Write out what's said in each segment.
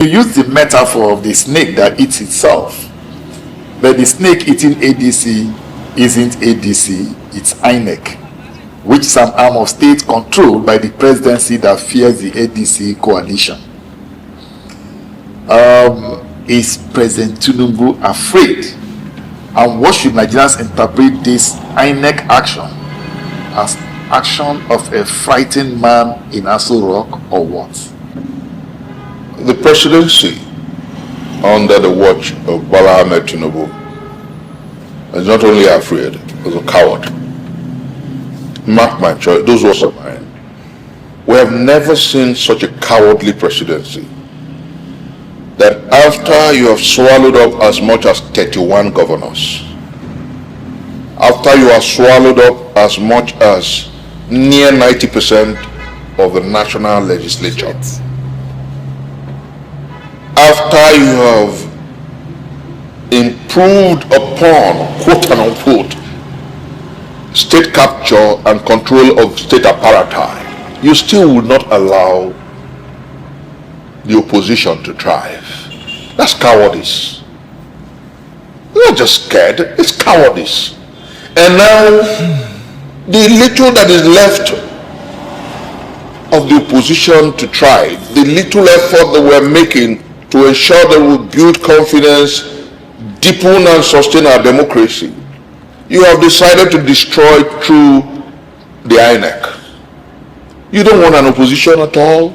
You use the metaphor of the snake that eats itself, but the snake eating ADC isn't ADC, it's INEC, which is an arm of state controlled by the presidency that fears the ADC coalition. Is President Tinubu afraid? And what should Nigerians interpret this INEC action as? Action of a frightened man in Aso Rock, or what? The presidency under the watch of Bola Ahmed Tinubu is not only afraid, is a coward. Mark my choice, those words are mine. We have never seen such a cowardly presidency, that after you have swallowed up as much as 31 governors, after you have swallowed up as much as near 90% of the national legislature, after you have improved upon, quote unquote, state capture and control of state apparatus, you still would not allow the opposition to thrive. That's cowardice. You're not just scared, it's cowardice. And now, the little that is left of the opposition to thrive, the little effort that we're making to ensure that we build confidence, deepen and sustain our democracy, you have decided to destroy through the INEC. You don't want an opposition at all,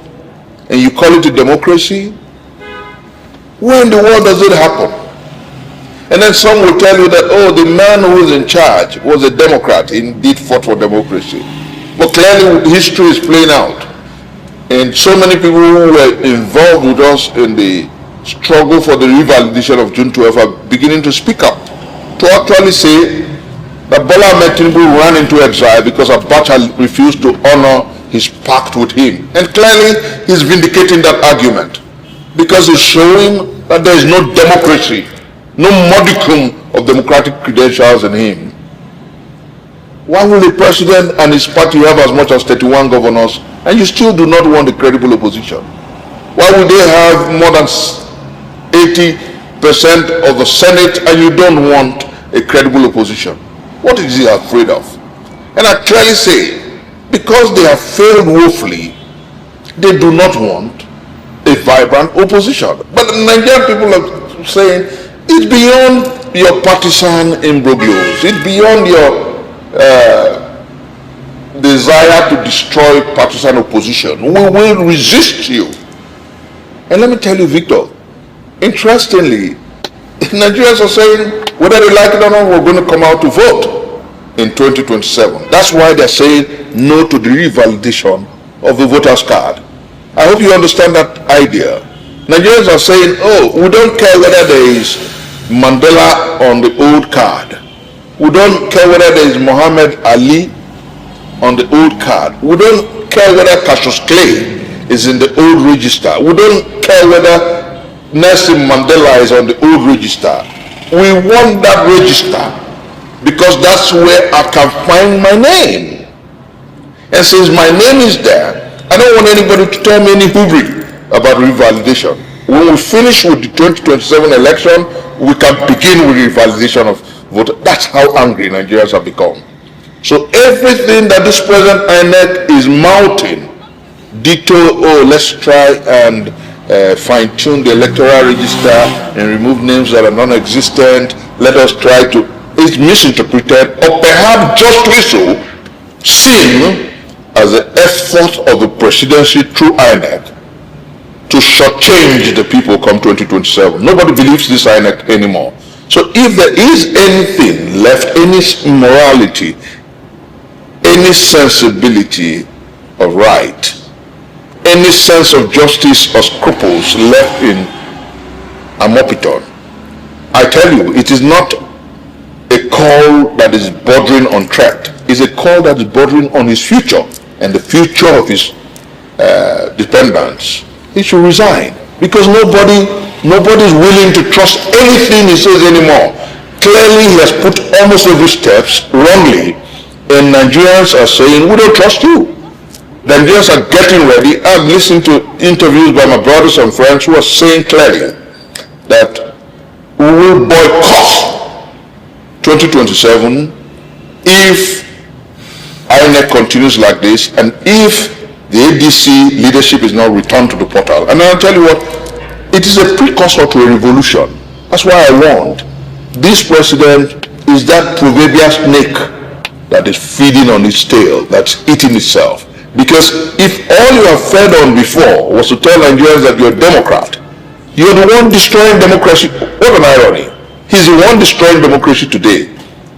and you call it a democracy? Where in the world does it happen? And then some will tell you that, oh, the man who was in charge was a Democrat, he indeed fought for democracy. But clearly history is playing out. And so many people who were involved with us in the struggle for the revalidation of June 12 are beginning to speak up, to actually say that Bola Ahmed Tinubu ran into exile because Abacha refused to honor his pact with him. And clearly he's vindicating that argument, because he's showing that there is no democracy, no modicum of democratic credentials in him. Why will the president and his party have as much as 31 governors and you still do not want a credible opposition? Why will they have more than 80% of the Senate and you don't want a credible opposition? What is he afraid of? And I clearly say, because they have failed woefully, they do not want a vibrant opposition. But the Nigerian people are saying, it's beyond your partisan imbroglios. It's beyond your desire to destroy partisan opposition. We will resist you. And let me tell you, Victor, interestingly, Nigerians are saying, whether they like it or not, we're going to come out to vote in 2027. That's why they're saying no to the revalidation of the voter's card. I hope you understand that idea. Nigerians are saying, oh, we don't care whether there is Mandela on the old card. We don't care whether there is Muhammad Ali on the old card. We don't care whether Cassius Clay is in the old register. We don't care whether Nelson Mandela is on the old register. We want that register because that's where I can find my name. And since my name is there, I don't want anybody to tell me any hoovery about revalidation. When we finish with the 2027 election, we can begin with revalidation of vote. That's how angry Nigerians have become. So everything that this present INEC is mounting, ditto, oh, let's try and fine-tune the electoral register and remove names that are non-existent, let us try to, is misinterpreted, or perhaps justly so, seen as an effort of the presidency through INEC to shortchange the people come 2027. Nobody believes this INEC anymore. So if there is anything left, any morality, any sensibility of right, any sense of justice or scruples left in Amopiton, I tell you, it is not a call that is bordering on threat. It's a call that is bordering on his future and the future of his dependents. He should resign because nobody is willing to trust anything he says anymore. Clearly, he has put almost every step wrongly, and Nigerians are saying, we don't trust you. The Nigerians are getting ready. I've listened to interviews by my brothers and friends who are saying clearly that we will boycott 2027 if INEC continues like this and if the ADC leadership is not returned to the portal. And I'll tell you what, it is a precursor to a revolution. That's why I warned. This president is that proverbial snake that is feeding on its tail, that's eating itself. Because if all you have fed on before was to tell Nigerians that you're a Democrat, you're the one destroying democracy. What an irony. He's the one destroying democracy today.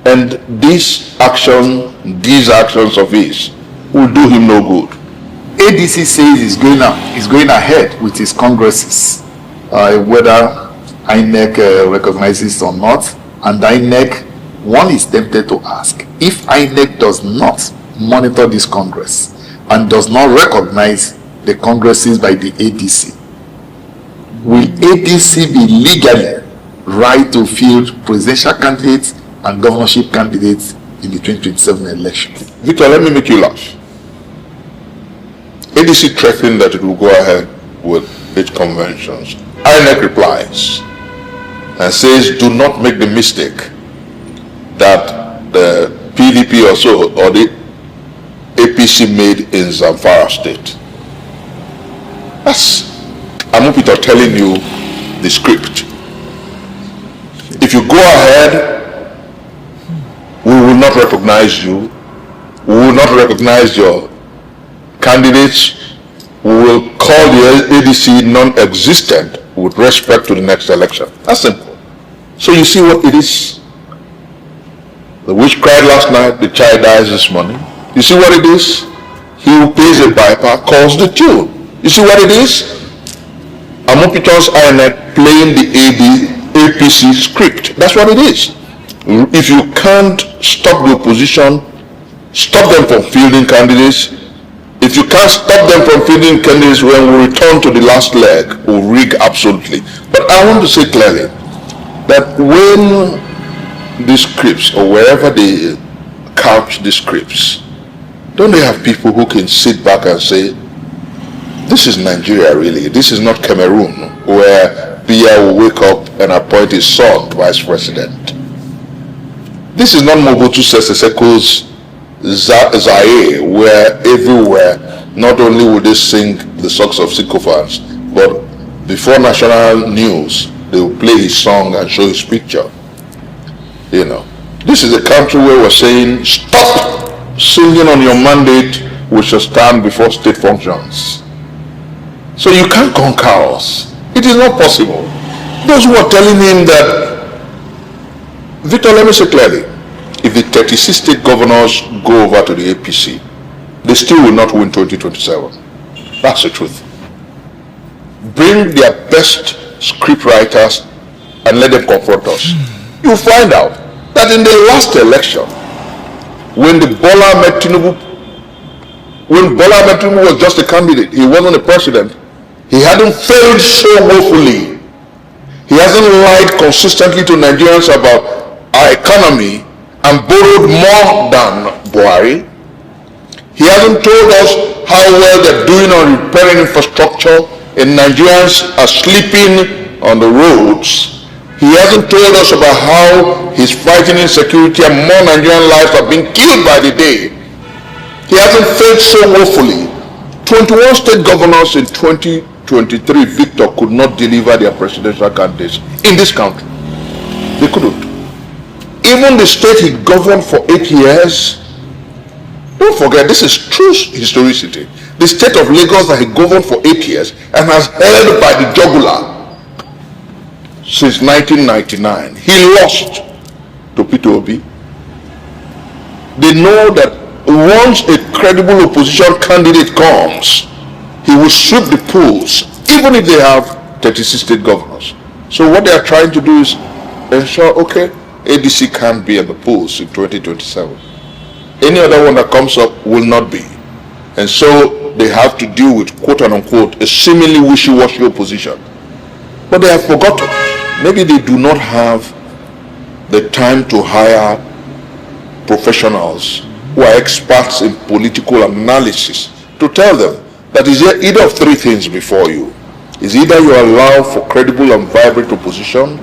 And these actions of his will do him no good. ADC says he's going ahead with his congresses, whether INEC recognizes or not. And INEC, one is tempted to ask, if INEC does not monitor this Congress and does not recognize the congresses by the ADC, will ADC be legally right to field presidential candidates and governorship candidates in the 2027 election? Victor, let me make you laugh. ADC threatened that it will go ahead with its conventions. INEC replies and says, do not make the mistake that the PDP or the APC made in Zamfara state. That's Amupito telling you the script. If you go ahead, we will not recognize you. We will not recognize your candidates. We will call the ADC non-existent with respect to the next election. That's simple. So you see what it is. The witch cried last night, the child dies this morning. You see what it is? He who pays a piper calls the tune. You see what it is? Amopito's INEC playing the APC script. That's what it is. If you can't stop the opposition, stop them from fielding candidates. If you can't stop them from fielding candidates, when we return to the last leg, we'll rig absolutely. But I want to say clearly that when these scripts, or wherever they couch these scripts, don't they have people who can sit back and say, this is Nigeria really, this is not Cameroon, where Biya will wake up and appoint his son vice president. This is not Mobutu Sese Seko's Zaire, where everywhere, not only will they sing the songs of sycophants, but before national news, they will play his song and show his picture. You know, this is a country where we're saying, stop singing on your mandate, we shall stand before state functions. So you can't conquer us. It is not possible. Those who are telling him that, Victor, let me say clearly, if the 36 state governors go over to the APC, they still will not win 2027. That's the truth. Bring their best script writers and let them confront us. You'll find out that in the last election, when Bola Ahmed Tinubu was just a candidate, he wasn't a president, he hadn't failed so woefully. He hasn't lied consistently to Nigerians about our economy and borrowed more than Buhari. He hasn't told us how well they're doing on repairing infrastructure, and Nigerians are sleeping on the roads. He hasn't told us about how he's fighting insecurity and more Nigerian lives are being killed by the day. He hasn't failed so woefully. 21 state governors in 2023, Victor, could not deliver their presidential candidates in this country. They couldn't. Even the state he governed for 8 years, don't forget, this is true historicity. The state of Lagos that he governed for 8 years and has held by the jugular since 1999. He lost to Peter Obi. They know that once a credible opposition candidate comes, he will sweep the polls, even if they have 36 state governors. So what they are trying to do is ensure, okay, ADC can't be at the polls in 2027. Any other one that comes up will not be. And so they have to deal with, quote unquote, a seemingly wishy-washy opposition. But they have forgotten. Maybe they do not have the time to hire professionals who are experts in political analysis to tell them that is either of three things before you. Is either you allow for credible and vibrant opposition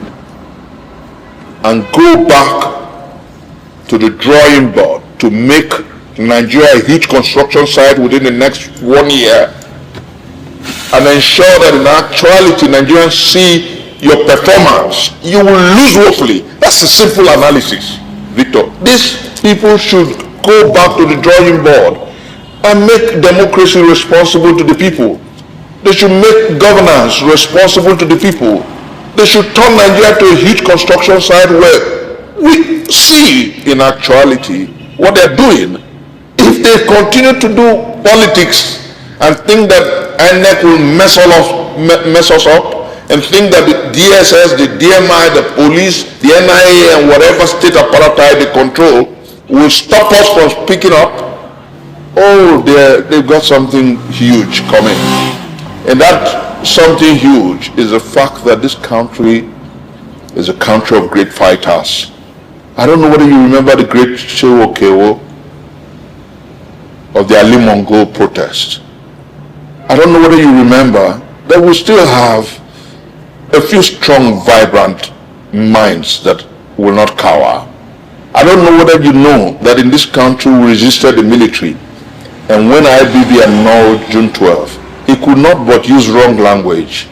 and go back to the drawing board to make Nigeria a huge construction site within the next 1 year and ensure that in actuality Nigerians see your performance. You will lose woefully. That's a simple analysis, Victor. These people should go back to the drawing board and make democracy responsible to the people. They should make governance responsible to the people. They should turn Nigeria to a huge construction site where we see in actuality what they're doing. If they continue to do politics and think that INEC will mess us up, and think that the DSS, the DMI, the police, the NIA, and whatever state apparatus they control will stop us from speaking up, oh, they've got something huge coming. And that something huge is the fact that this country is a country of great fighters. I don't know whether you remember the great Shewo Kewo of the Ali Mongol protest. I don't know whether you remember that we still have a few strong, vibrant minds that will not cower. I don't know whether you know that in this country we resisted the military, and when IBB annulled June 12th, he could not but use wrong language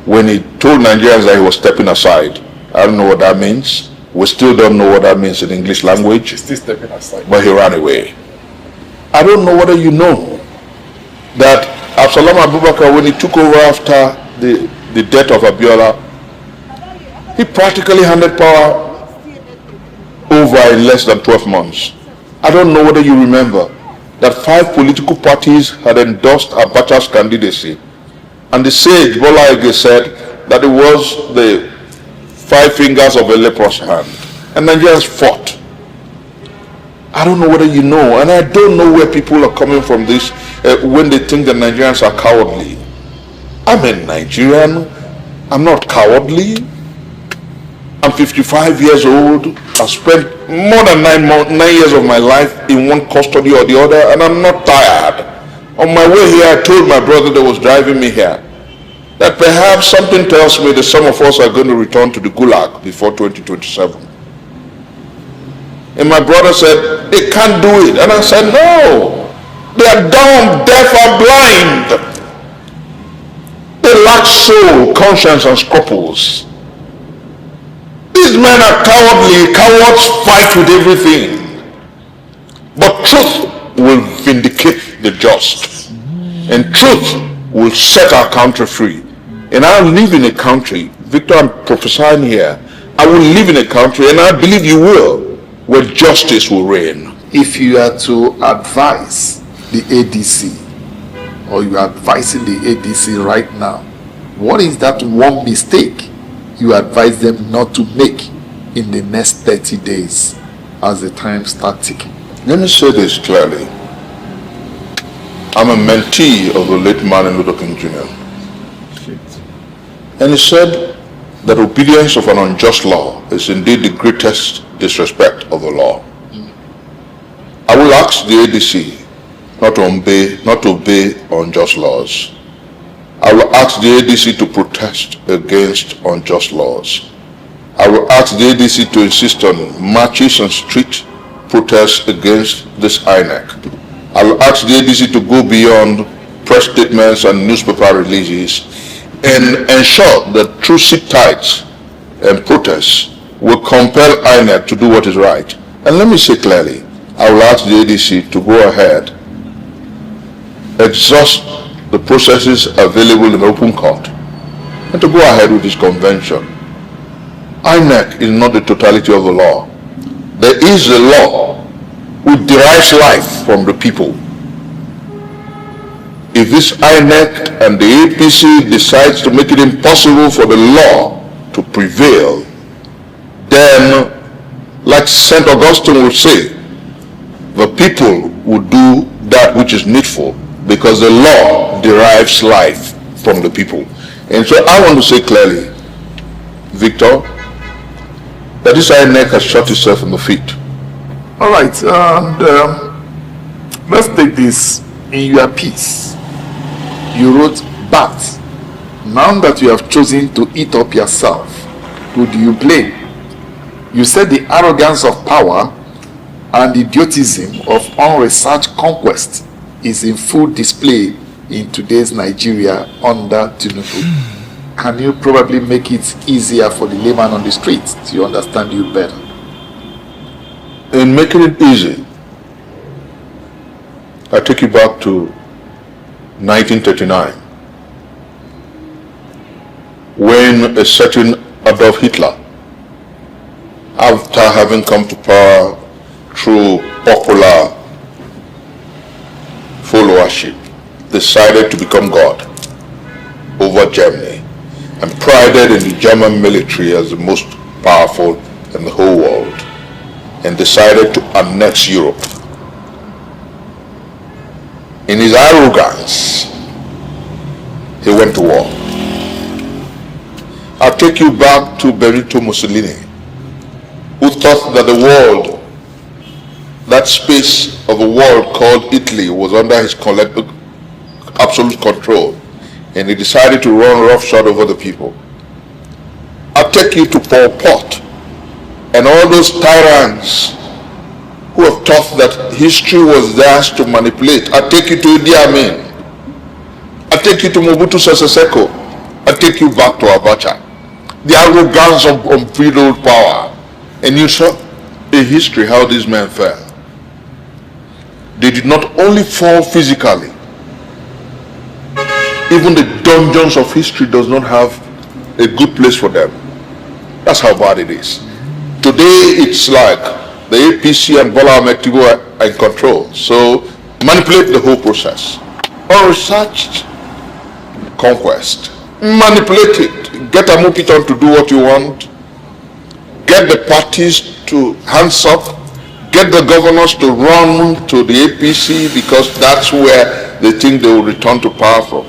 when he told Nigerians that he was stepping aside. I don't know what that means. We still don't know what that means in English language. He's still stepping aside. But he ran away. I don't know whether you know that Absalom Abubakar, when he took over after the death of Abiola, he practically handed power over in less than 12 months. I don't know whether you remember that 5 political parties had endorsed Abacha's candidacy, and the sage Bola Ige said that it was the 5 fingers of a leprous hand, and Nigerians fought. I don't know whether you know, and I don't know where people are coming from this when they think that Nigerians are cowardly. I'm a Nigerian. I'm not cowardly. I'm 55 years old. I've spent more than 9 years of my life in one custody or the other, and I'm not tired. On my way here, I told my brother that was driving me here that perhaps something tells me that some of us are going to return to the Gulag before 2027. And my brother said, they can't do it. And I said, no. They are dumb, deaf, and blind. They lack soul, conscience, and scruples. These men are cowardly. Cowards fight with everything. But truth will vindicate the just. And truth will set our country free. And I live in a country, Victor, I'm prophesying here, I will live in a country, and I believe you will, where justice will reign. If you are to advise the ADC, or you are advising the ADC right now, what is that one mistake you advise them not to make in the next 30 days as the time starts ticking? Let me say this clearly. I'm a mentee of the late Martin Luther King Jr. And he said that obedience of an unjust law is indeed the greatest disrespect of the law. I will ask the ADC not to obey unjust laws. I will ask the ADC to protest against unjust laws. I will ask the ADC to insist on marches and street protests against this INEC. I will ask the ADC to go beyond press statements and newspaper releases and ensure that through sit-tights and protests will compel INEC to do what is right. And let me say clearly, I will ask the ADC to go ahead, exhaust the processes available in open court, and to go ahead with this convention. INEC is not the totality of the law. There is a law which derives life from the people. If this INEC and the APC decides to make it impossible for the law to prevail, then, like St. Augustine would say, the people would do that which is needful, because the law derives life from the people. And so I want to say clearly, Victor, that this INEC has shot itself in the feet. All right, and let's take this in your piece, you wrote, "But now that you have chosen to eat up yourself, who do you blame?" You said the arrogance of power and idiotism of unresearched conquest is in full display in today's Nigeria under Tinubu. Can you probably make it easier for the layman on the street to understand you better? In making it easy, I take you back to 1939, when a certain Adolf Hitler, after having come to power through popular followership, decided to become God over Germany and prided in the German military as the most powerful in the whole world, and decided to annex Europe. In his arrogance, he went to war. I'll take you back to Benito Mussolini, who thought that the world, that space of a world called Italy, was under his absolute control, and he decided to run roughshod over the people. I'll take you to Pol Pot and all those tyrants who have thought that history was theirs to manipulate. I'll take you to Idi Amin. I'll take you to Mobutu Sese Seko. I'll take you back to Abacha. The arrogance of unbridled power. And you saw in history how these men fell. They did not only fall physically. Even the dungeons of history does not have a good place for them. That's how bad it is. Today it's like the APC and Bola Ahmed Tinubu are in control. So manipulate the whole process. Unresearched conquest. Manipulate it. Get a Mupiton to do what you want. Get the parties to hands up. Get the governors to run to the APC because that's where they think they will return to power from.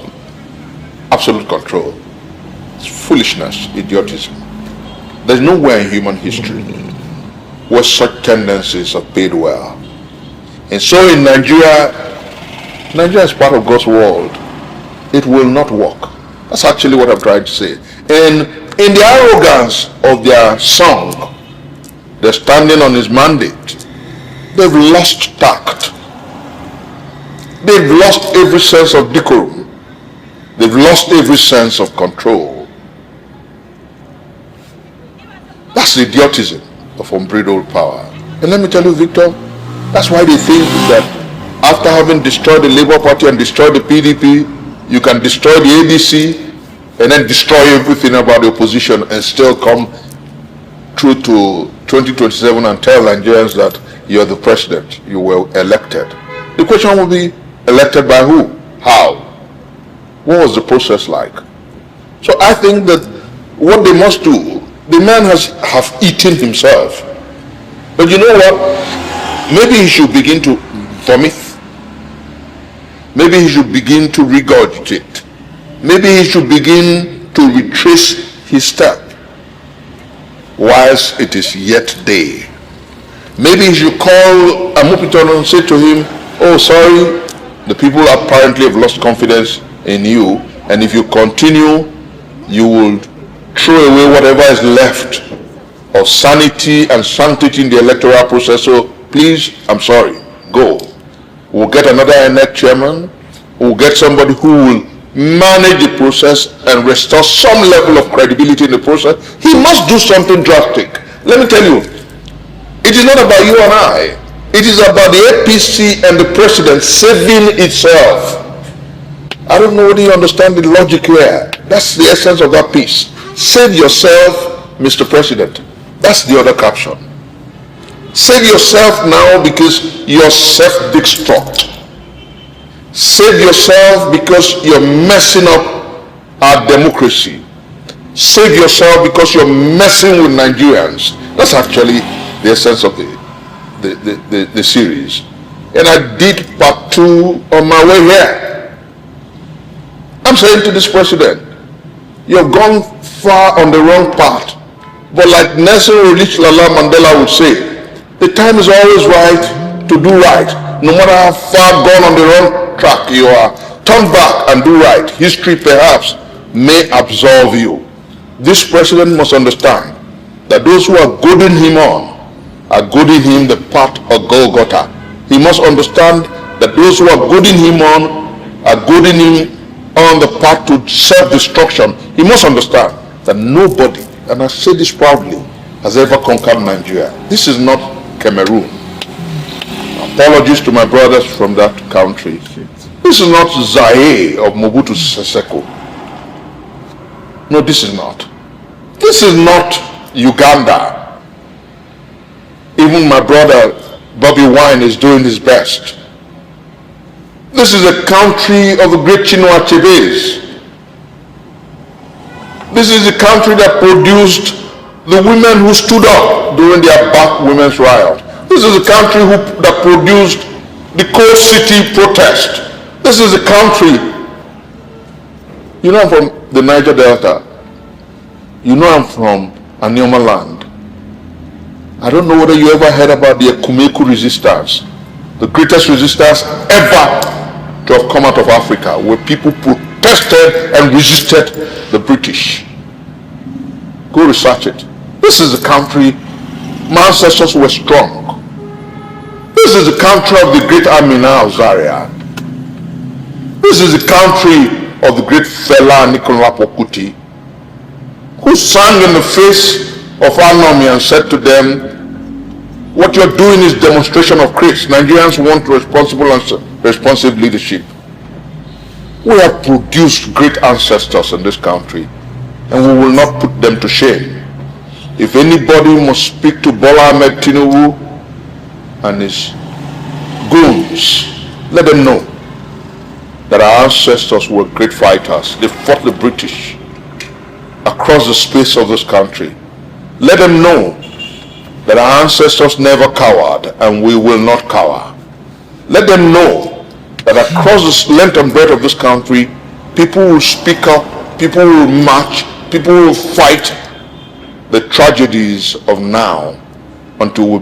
Absolute control. It's foolishness, idiotism. There's nowhere in human history where such tendencies have paid well. And so in Nigeria is part of God's world. It will not work. That's actually what I'm trying to say. And in the arrogance of their song, they're standing on his mandate. They've lost tact. They've lost every sense of decorum. They've lost every sense of control. That's the idiotism of unbridled power. And let me tell you, Victor, that's why they think that after having destroyed the Labour Party and destroyed the PDP, you can destroy the ADC and then destroy everything about the opposition and still come through to 2027 and tell Nigerians that you're the president, you were elected. The question will be, elected by who? How? What was the process like? So I think that what they must do, the man have eaten himself. But you know what? Maybe he should begin to vomit. Maybe he should begin to regurgitate. Maybe he should begin to retrace his step whilst it is yet day. Maybe he should call Amupiton and say to him, "Oh, sorry, the people apparently have lost confidence in you, and if you continue, you will throw away whatever is left of sanity and sanctity in the electoral process. So please, I'm sorry, go. We'll get another INEC chairman. We'll get somebody who will manage the process and restore some level of credibility in the process." He must do something drastic. Let me tell you, it is not about you and I. It is about the APC and the president saving itself. I don't know whether you understand the logic here. That's the essence of that piece. Save yourself, Mr. President. That's the other caption. Save yourself now because you're self-destruct. Save yourself because you're messing up our democracy. Save yourself because you're messing with Nigerians. That's actually the essence of the series. And I did part 2 on my way here. I'm saying to this president, you've gone far on the wrong path. But like Nelson Lala Mandela would say, the time is always right to do right, no matter how far gone on the wrong track, you are turn back and do right, history perhaps may absolve you. This president must understand that those who are goading him on are goading him the path of Golgotha. He must understand that those who are goading him on are goading him on the path to self-destruction. He must understand that nobody, and I say this proudly, has ever conquered Nigeria. This is not Cameroon. Apologies to my brothers from that country. This is not Zaire of Mobutu Sese Seko. No, this is not. This is not Uganda. Even my brother Bobby Wine is doing his best. This is a country of the great Chinua Achebes. This is a country that produced the women who stood up during their Black Women's Riot. This is a country that produced the Coal City protest. This is a country, you know I'm from the Niger Delta. You know I'm from Anioma land. I don't know whether you ever heard about the Ekumeku resistance, the greatest resistance ever to have come out of Africa, where people protested and resisted the British. Go research it. This is a country, my ancestors were strong. This is the country of the great Amina of Zaria. This is the country of the great Fela Aníkúlápó Kútì, who sang in the face of Anomi and said to them, what you're doing is demonstration of grace. Nigerians want responsible and responsive leadership. We have produced great ancestors in this country, and we will not put them to shame. If anybody must speak to Bola Ahmed Tinubu and his goons, let them know that our ancestors were great fighters. They fought the British across the space of this country. Let them know that our ancestors never cowered, and we will not cower. Let them know that across the length and breadth of this country, people will speak up, people will march, people will fight the tragedies of now until we